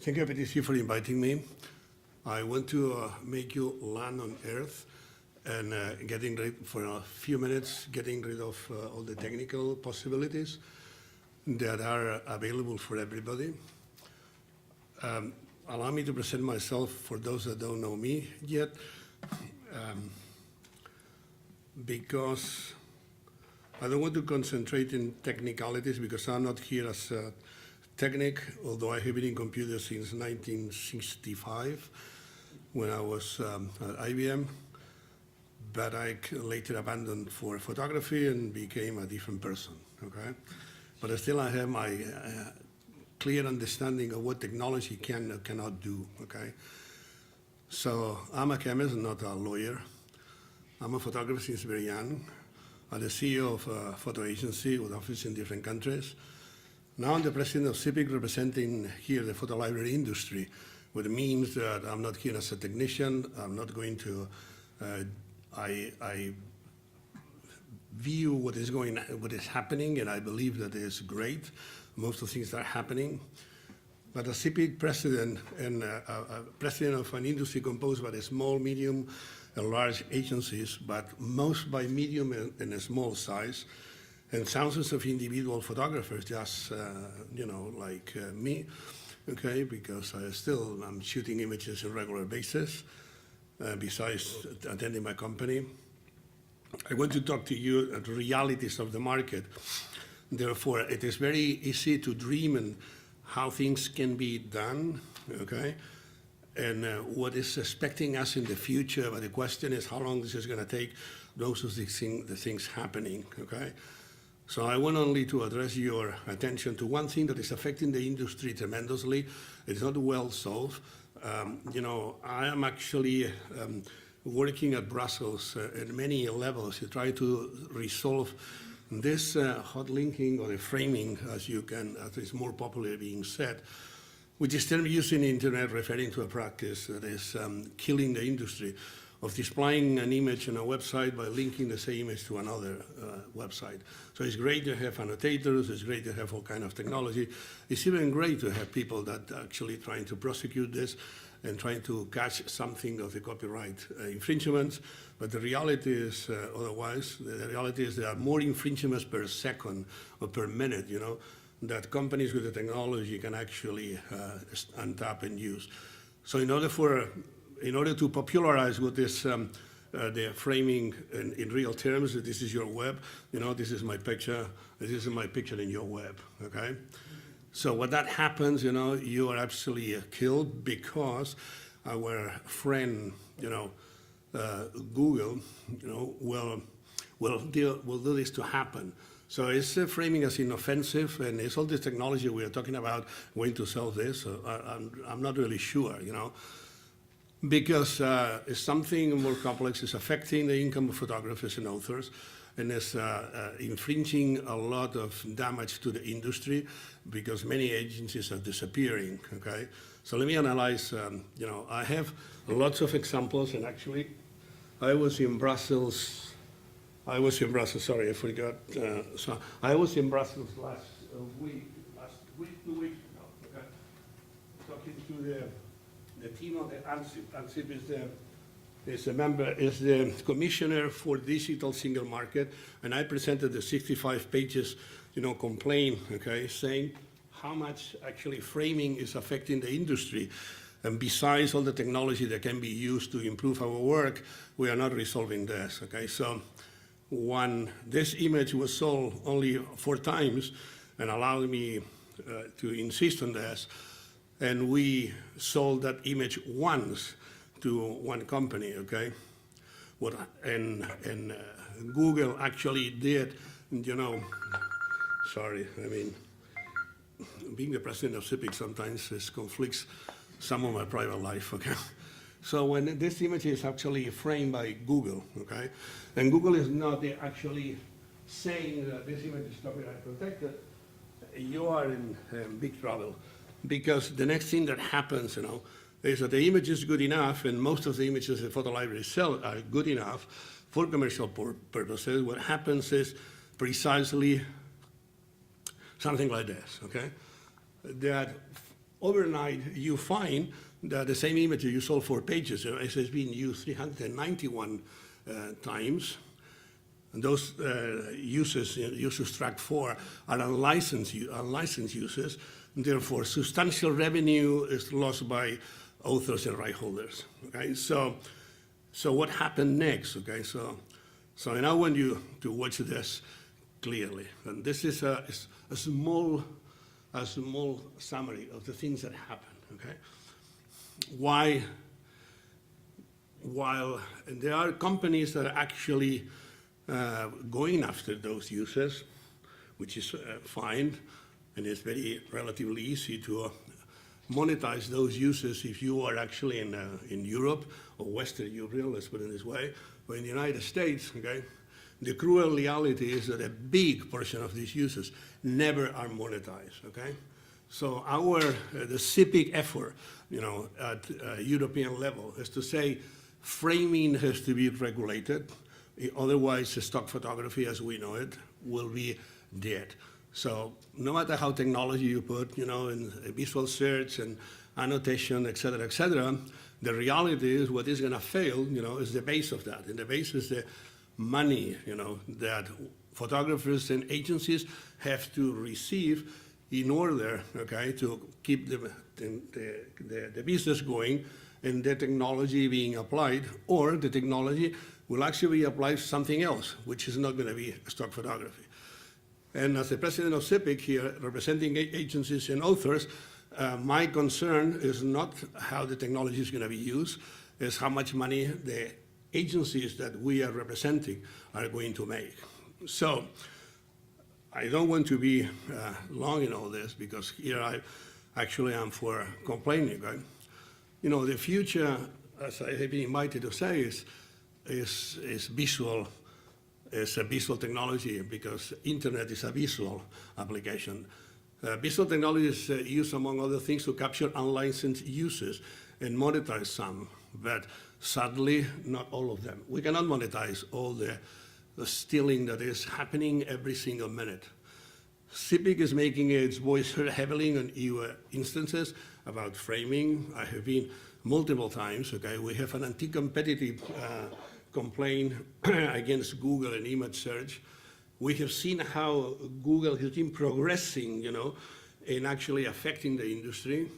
Thank you, IPTC, for inviting me. I want to make you land on Earth and getting rid, for a few minutes, getting rid of all the technical possibilities that are available for everybody. Allow me to present myself for those that don't know me yet, because I don't want to concentrate in technicalities because I'm not here as a technic, although I have been in computers since 1965 when I was at IBM, but I later abandoned for photography and became a different person, okay? But still I have my clear understanding of what technology can or cannot do, okay? So I'm a chemist, not a lawyer. I'm a photographer since very young. I'm the CEO of a photo agency with offices in different countries. Now I'm the president of CIPIC, representing here the photo library industry, which means that I'm not here as a technician. I'm not going to, I view what is happening, and I believe that it is great. Most of the things that are happening. But as CIPIC president and president of an industry composed by the small, medium, and large agencies, but most by medium and small size, and thousands of individual photographers, just, you know, like me, okay, because I'm shooting images on a regular basis, besides attending my company. I want to talk to you about the realities of the market. Therefore, it is very easy to dream and how things can be done, okay? And what is expecting us in the future, but the question is how long this is going to take, those are the things happening, okay? So I want only to address your attention to one thing that is affecting the industry tremendously. It's not well solved. You know, I am actually working at Brussels at many levels to try to resolve this hot linking or the framing, as is more popularly being said, which is term used in the internet referring to a practice that is killing the industry of displaying an image on a website by linking the same image to another website. So it's great to have annotators, it's great to have all kind of technology. It's even great to have people that are actually trying to prosecute this and trying to catch something of the copyright infringements. But the reality is otherwise. The reality is there are more infringements per second or per minute, you know, that companies with the technology can actually untap and use. So in order to popularize what is the framing in real terms, this is your web, you know, this is my picture, this is my picture in your web, okay? So when that happens, you know, you are absolutely killed because our friend, you know, Google, you know, will do this to happen. So it's framing as inoffensive, and it's all this technology we are talking about going to solve this. So I'm not really sure, you know, because it's something more complex. It's affecting the income of photographers and authors, and it's infringing a lot of damage to the industry because many agencies are disappearing, okay? So let me analyze, you know, I have lots of examples, and actually I was in Brussels, sorry, I forgot. So I was in Brussels last week, 2 weeks ago, okay? Talking to the team of the ANSIP. ANSIP is the commissioner for digital single market, and I presented the 65 pages, you know, complaint, okay, saying how much actually framing is affecting the industry. And besides all the technology that can be used to improve our work, we are not resolving this, okay? So when this image was sold only 4 times and allowed me to insist on this, and we sold that image once to one company, okay? And Google actually did, you know, sorry, I mean, being the president of CIPIC sometimes this conflicts some of my private life, okay? So when this image is actually framed by Google, okay? And Google is not actually saying that this image is copyright protected, you are in big trouble. Because the next thing that happens, you know, is that the image is good enough, and most of the images the photo library sell are good enough for commercial purposes. What happens is precisely something like this, okay? That overnight you find that the same image you saw 4 pages, it has been used 391 times. And those uses tracked for are unlicensed users, and therefore substantial revenue is lost by authors and right holders. Okay, so what happened next? Okay, so I now want you to watch this clearly, and this is a small summary of the things that happened. Okay, while there are companies that are actually going after those users, which is fine, and it's very relatively easy to monetize those users if you are actually in Europe or Western Europe, let's put it this way, or in the United States. Okay, the cruel reality is that a big portion of these users never are monetized. Okay, so the CIPIC effort, at European level, is to say framing has to be regulated. Otherwise, stock photography as we know it will be dead. So no matter how technology you put, in visual search and annotation, et cetera, the reality is what is going to fail, is the base of that. And the base is the money, that photographers and agencies have to receive in order, okay, to keep the business going and the technology being applied, or the technology will actually be applied to something else, which is not going to be stock photography. And as the president of CIPIC here, representing agencies and authors, my concern is not how the technology is going to be used, is how much money the agencies that we are representing are going to make. So I don't want to be long in all this, because here I actually am for complaining. Right? The future, as I have been invited to say, is visual. It's a visual technology, because internet is a visual application. Visual technology is used, among other things, to capture unlicensed users and monetize some, but sadly, not all of them. We cannot monetize all the stealing that is happening every single minute. CIPIC is making its voice heard heavily on EU instances about framing. I have been multiple times. Okay, we have an anti-competitive complaint against Google and image search. We have seen how Google has been progressing, in actually affecting the industry.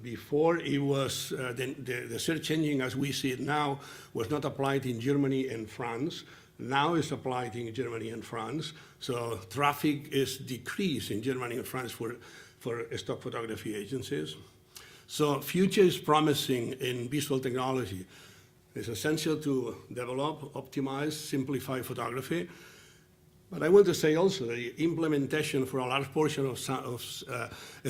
Before it was, the search engine as we see it now was not applied in Germany and France. Now it's applied in Germany and France. So traffic is decreased in Germany and France for stock photography agencies. So future is promising in visual technology. It's essential to develop, optimize, simplify photography. But I want to say also that the implementation for a large portion of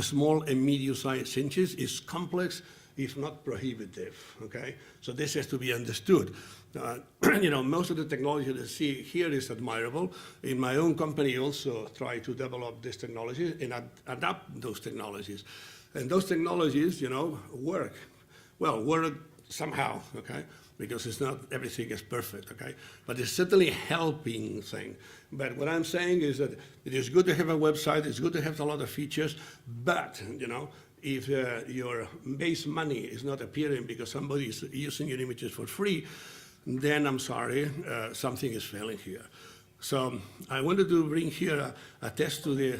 small and medium-sized agencies is complex, if not prohibitive, okay? So this has to be understood. Most of the technology that I see here is admirable. In my own company, also try to develop this technology and adapt those technologies. And those technologies, work. Well, work somehow, okay? Because it's not everything is perfect, okay? But it's certainly helping thing. But what I'm saying is that it is good to have a website, it's good to have a lot of features, but, if your base money is not appearing because somebody is using your images for free, then I'm sorry, something is failing here. So I wanted to bring here a test to the,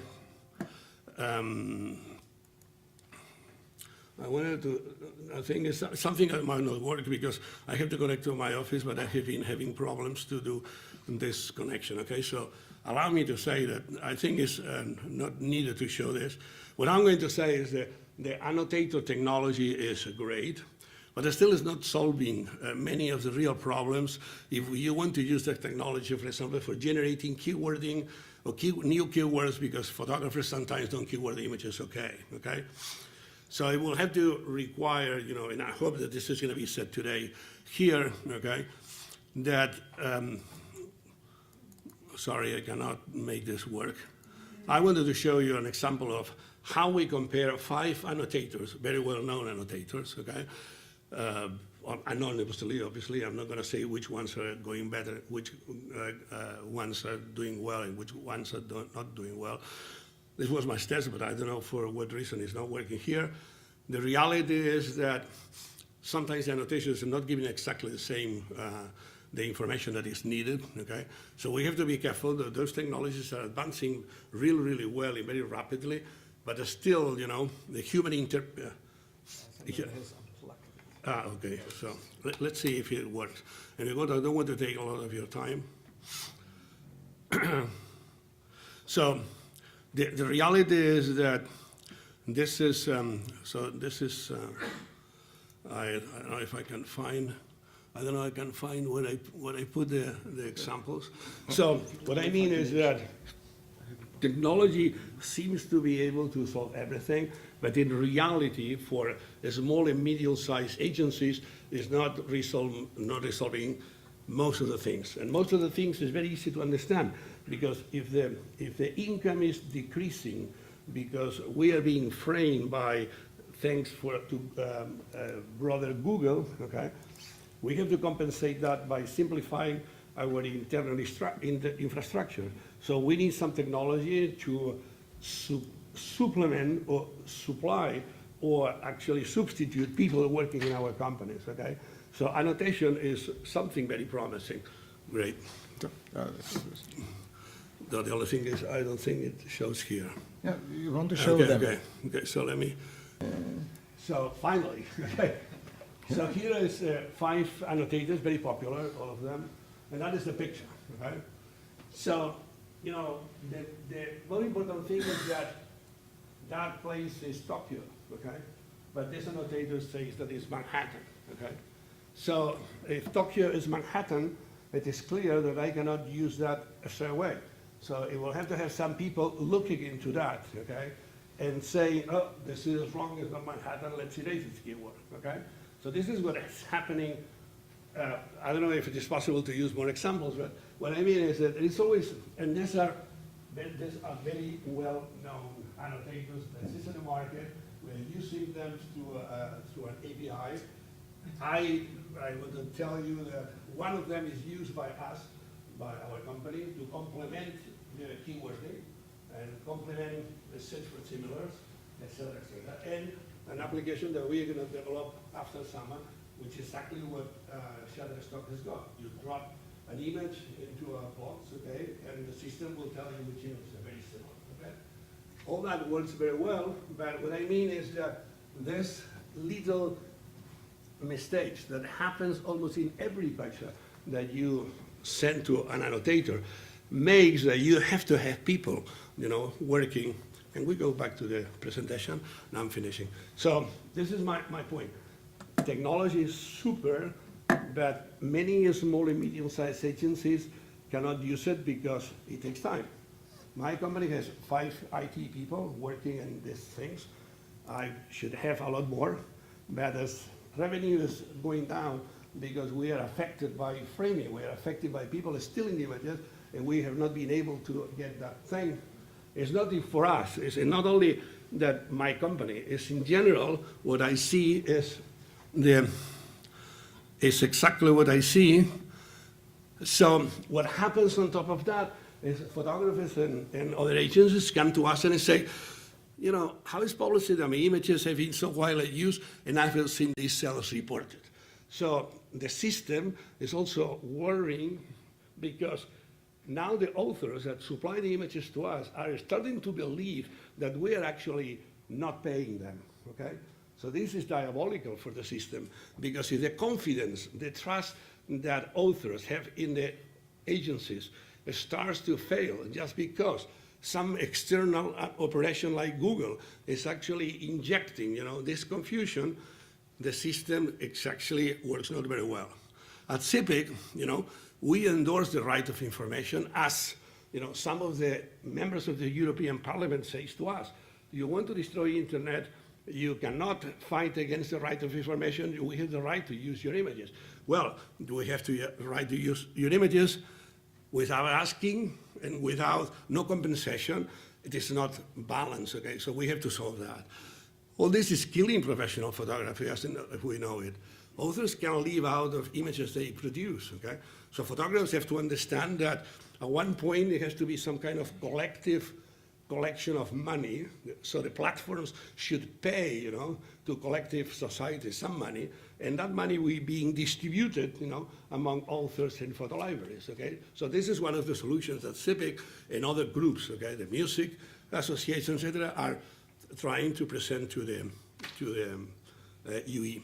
I think it's something that might not work because I have to connect to my office, but I have been having problems to do this connection, okay? So allow me to say that I think it's not needed to show this. What I'm going to say is that the annotator technology is great, but it still is not solving many of the real problems. If you want to use that technology, for example, for generating keywording or new keywords, because photographers sometimes don't keyword the images, okay? So it will have to require, and I hope that this is going to be said today here, okay, that, sorry, I cannot make this work. I wanted to show you an example of how we compare 5 annotators, very well-known annotators, okay, anonymously, obviously. I'm not going to say which ones are going better, which ones are doing well, and which ones are not doing well. This was my test, but I don't know for what reason it's not working here. The reality is that sometimes the annotations are not giving exactly the same the information that is needed, okay? So we have to be careful that those technologies are advancing really, really well and very rapidly, but still, the human okay, so let's see if it works. And I don't want to take a lot of your time. So the reality is that this is, I don't know if I can find, when I put the examples. So what I mean is that technology seems to be able to solve everything, but in reality, for small and medium-sized agencies, is not resolving most of the things. And most of the things is very easy to understand, because if the income is decreasing because we are being framed by thanks to brother Google, okay, we have to compensate that by simplifying our internal infrastructure. So we need some technology to supplement or supply or actually substitute people working in our companies, okay? So annotation is something very promising. Great. The only thing is, I don't think it shows here. Yeah, you want to show them. Okay, so let me, so finally, okay. So here is 5 annotators, very popular, all of them, and that is the picture, okay? So, the most important thing is that place is Tokyo, okay? But this annotator says that it's Manhattan, okay? So if Tokyo is Manhattan, it is clear that I cannot use that straight away. So it will have to have some people looking into that, okay? And saying, oh, this is wrong, it's not Manhattan, let's erase this keyword, okay? So this is what is happening. I don't know if it is possible to use more examples, but what I mean is that it's always, and these are very well-known annotators that exist in the market. We're using them through an API. I want to tell you that one of them is used by us, by our company, to complement the keywording and complement the search for similars, et cetera, and an application that we're going to develop after summer, which is exactly what Shutterstock has got. You drop an image into a box, okay, and the system will tell you which images are very similar, okay? All that works very well, but what I mean is that there's little mistakes that happens almost in every picture that you send to an annotator makes that you have to have people, working. And we go back to the presentation. Now I'm finishing. So this is my point. Technology is super, but many small and medium-sized agencies cannot use it because it takes time. My company has 5 IT people working in these things. I should have a lot more, but as revenue is going down because we are affected by framing, we are affected by people stealing images, and we have not been able to get that thing. It's not for us. It's not only that my company. It's in general what I see is exactly what I see. So what happens on top of that is photographers and other agencies come to us and say, how is policy that my images have been so widely used and I have seen these sales reported? So the system is also worrying because now the authors that supply the images to us are starting to believe that we are actually not paying them, okay? So this is diabolical for the system because if the confidence, the trust that authors have in the agencies starts to fail just because some external operation like Google is actually injecting, this confusion, the system actually works not very well. At CIPIC, we endorse the right of information as, some of the members of the European Parliament says to us, you want to destroy internet, you cannot fight against the right of information, we have the right to use your images. Well, do we have the right to use your images without asking and without no compensation? It is not balanced, okay? So we have to solve that. All this is killing professional photography as we know it. Authors can live out of images they produce, okay? So photographers have to understand that at one point there has to be some kind of collective collection of money, so the platforms should pay, you know, to collective society some money, and that money will be being distributed, you know, among authors and photolibraries, okay? So this is one of the solutions that CIPIC and other groups, okay, the music associations, et cetera, are trying to present to the UE.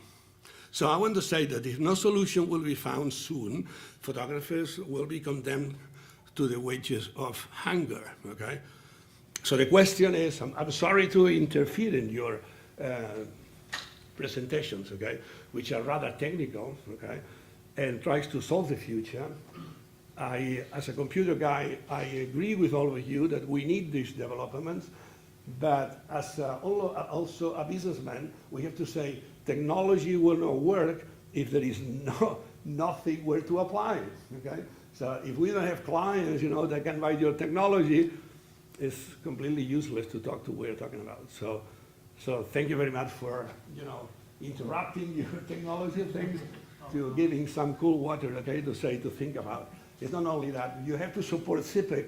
So I want to say that if no solution will be found soon, photographers will be condemned to the wages of hunger, okay? So the question is, I'm sorry to interfere in your presentations, okay, which are rather technical, okay, and tries to solve the future. As a computer guy, I agree with all of you that we need these developments, but as also a businessman, we have to say technology will not work if there is nothing where to apply it, okay? So if we don't have clients, you know, that can buy your technology, it's completely useless to talk to what we're talking about. So thank you very much for, you know, interrupting your technology things to giving some cool water, okay, to think about. It's not only that, you have to support CIPIC,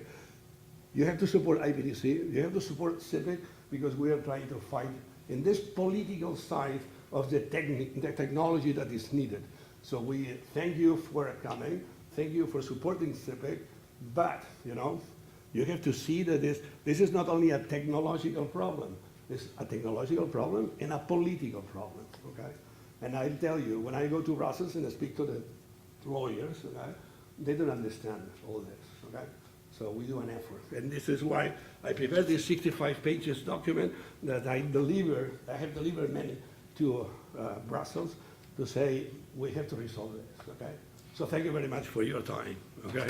you have to support IPTC, you have to support CIPIC because we are trying to fight in this political side of the technology that is needed. So we thank you for coming, thank you for supporting CIPIC, but, you know, you have to see that this is not only a technological problem, it's a technological problem and a political problem, okay? And I tell you, when I go to Brussels and I speak to the lawyers, okay, they don't understand all this, okay? So we do an effort. And this is why I prepared this 65 pages document that I have delivered many to Brussels to say we have to resolve this, okay? So thank you very much for your time, okay?